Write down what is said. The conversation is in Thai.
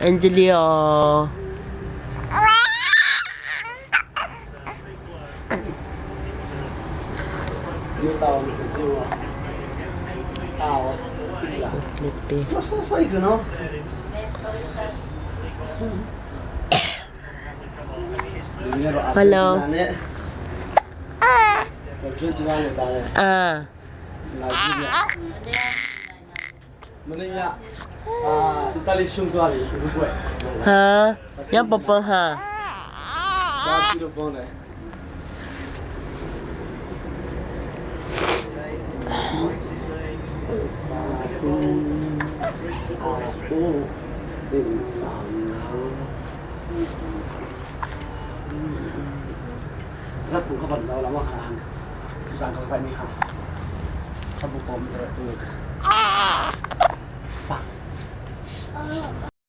แอนเจลิโอมีเตามีตัวเตา sleepy ma so sai che no hello Oggi girare dale อ่า la gira Malaysia Italia suntuari Uruguay ฮะยังปะเปะฮะ da tiro buoneแล้วผมก็บอกเราแล้วว่าหาทุกสารเขาใส่มีค่ะเขาบุกผมเลยปัง